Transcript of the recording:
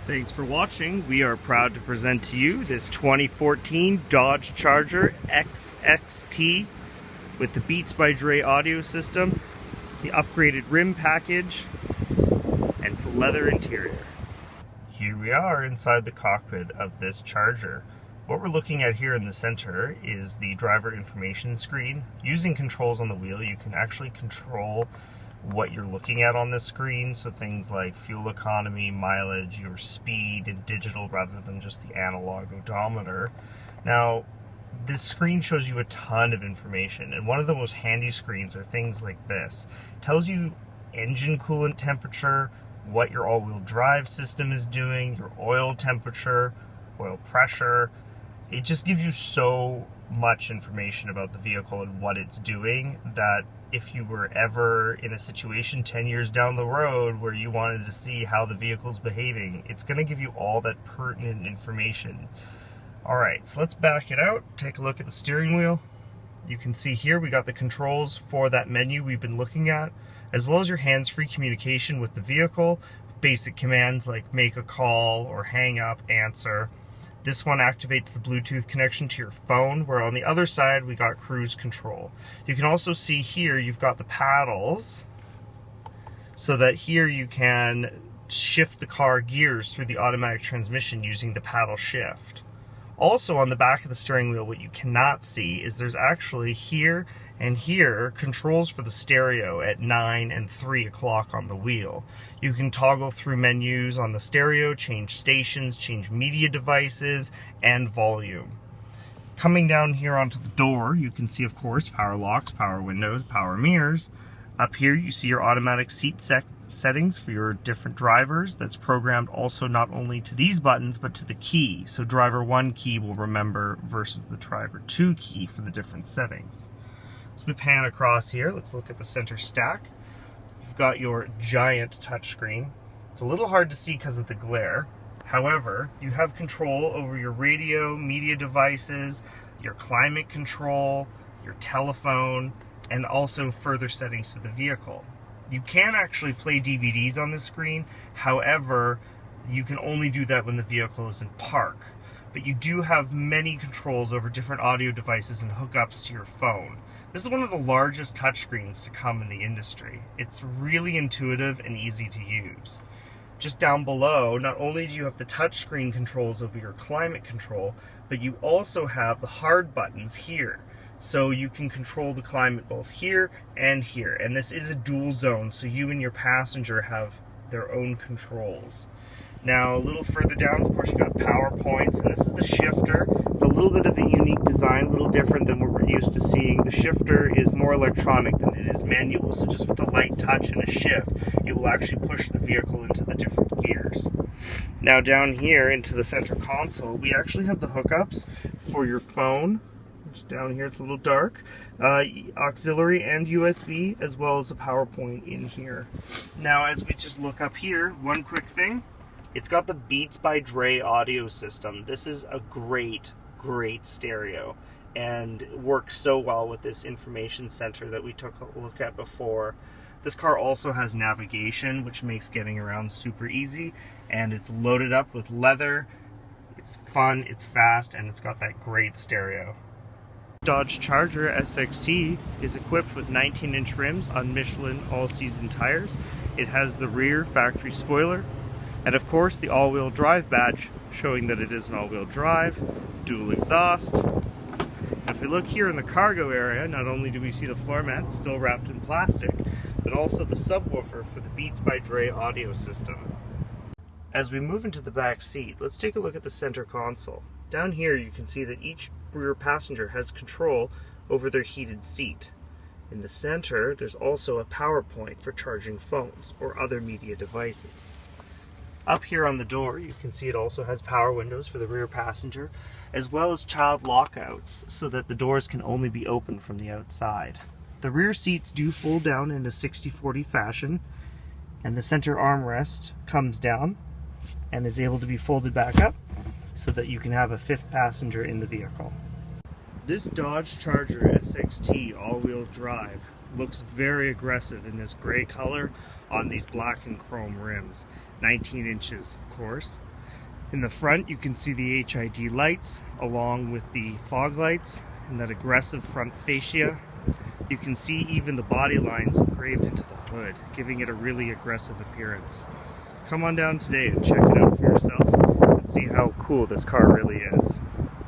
Thanks for watching. We are proud to present to you this 2014 Dodge Charger SXT with the Beats by Dre audio system, the upgraded rim package, and the leather interior. Here we are inside the cockpit of this Charger. What we're looking at here in the center is the driver information screen. Using controls on the wheel, you can actually control what you're looking at on this screen, so things like fuel economy, mileage, your speed, and digital rather than just the analog odometer. Now, this screen shows you a ton of information, and one of the most handy screens are things like this. It tells you engine coolant temperature, what your all-wheel drive system is doing, your oil temperature, oil pressure. It just gives you so much information about the vehicle and what it's doing that if you were ever in a situation 10 years down the road where you wanted to see how the vehicle's behaving, it's going to give you all that pertinent information. Alright, so let's back it out, take a look at the steering wheel. You can see here we got the controls for that menu we've been looking at, as well as your hands-free communication with the vehicle, basic commands like make a call or hang up, answer. This one activates the Bluetooth connection to your phone, where on the other side we got cruise control. You can also see here you've got the paddles, so that here you can shift the car gears through the automatic transmission using the paddle shift. Also on the back of the steering wheel, what you cannot see is there's actually here and here controls for the stereo at 9 and 3 o'clock on the wheel. You can toggle through menus on the stereo, change stations, change media devices, and volume. Coming down here onto the door, you can see, of course, power locks, power windows, power mirrors. Up here you see your automatic seat settings for your different drivers. That's programmed also not only to these buttons but to the key. So driver 1 key will remember versus the driver 2 key for the different settings. So we pan across here, let's look at the center stack. You've got your giant touchscreen. It's a little hard to see because of the glare. However, you have control over your radio, media devices, your climate control, your telephone, and also further settings to the vehicle. You can actually play DVDs on the screen, however, you can only do that when the vehicle is in park. But you do have many controls over different audio devices and hookups to your phone. This is one of the largest touchscreens to come in the industry. It's really intuitive and easy to use. Just down below, not only do you have the touchscreen controls over your climate control, but you also have the hard buttons here. So you can control the climate both here and here. And this is a dual zone, so you and your passenger have their own controls. Now, a little further down, of course, you got power points, and this is the shifter. It's a little bit of a unique design, a little different than what we're used to seeing. The shifter is more electronic than it is manual, so just with a light touch and a shift, it will actually push the vehicle into the different gears. Now, down here into the center console, we actually have the hookups for your phone. Just down here, it's a little dark. Auxiliary and USB, as well as a power point in here. Now, as we just look up here, one quick thing. It's got the Beats by Dre audio system. This is a great stereo and works so well with this information center that we took a look at before. This car also has navigation, which makes getting around super easy, and it's loaded up with leather. It's fun, it's fast, and it's got that great stereo. Dodge Charger SXT is equipped with 19-inch rims on Michelin all-season tires. It has the rear factory spoiler, and of course the all-wheel drive badge showing that it is an all-wheel drive, dual exhaust. If we look here in the cargo area, not only do we see the floor mats still wrapped in plastic, but also the subwoofer for the Beats by Dre audio system. As we move into the back seat, let's take a look at the center console. Down here you can see that each rear passenger has control over their heated seat. In the center, there's also a power point for charging phones or other media devices. Up here on the door, you can see it also has power windows for the rear passenger, as well as child lockouts, so that the doors can only be opened from the outside. The rear seats do fold down in a 60-40 fashion, and the center armrest comes down and is able to be folded back up so that you can have a fifth passenger in the vehicle. This Dodge Charger SXT all-wheel drive looks very aggressive in this gray color on these black and chrome rims. 19 inches, of course. In the front, you can see the HID lights along with the fog lights and that aggressive front fascia. You can see even the body lines engraved into the hood, giving it a really aggressive appearance. Come on down today and check it out for yourself and see how cool this car really is.